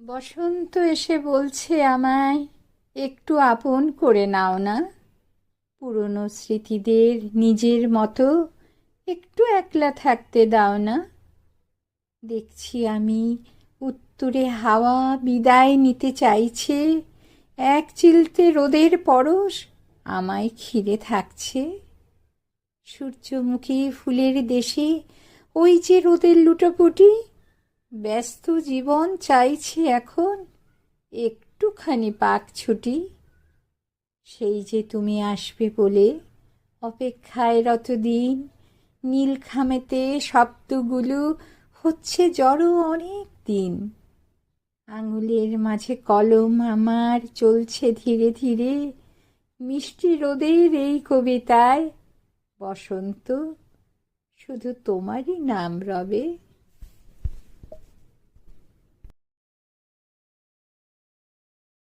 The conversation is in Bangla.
বসন্ত এসে বলছে আমায়, একটু আপন করে নাও না। পুরনো স্মৃতিদের নিজের মতো একটু একলা থাকতে দাও না। দেখছি আমি উত্তুরে হাওয়া বিদায় নিতে চাইছে, এক চিলতে রোদের পরশ আমায় ঘিরে থাকছে। সূর্যমুখী ফুলের দেশে ওই যে রোদের লুটোপুটি, ব্যস্ত জীবন চাইছে এখন একটুখানি পাক ছুটি। সেই যে তুমি আসবে বলে অপেক্ষায় রতদিন, নীল খামেতে শব্দগুলো হচ্ছে জড়ো অনেক দিন। আঙুলের মাঝে কলম আমার চলছে ধীরে ধীরে, মিষ্টি রোদের এই কবিতায় বসন্ত শুধু তোমারই নাম রবে।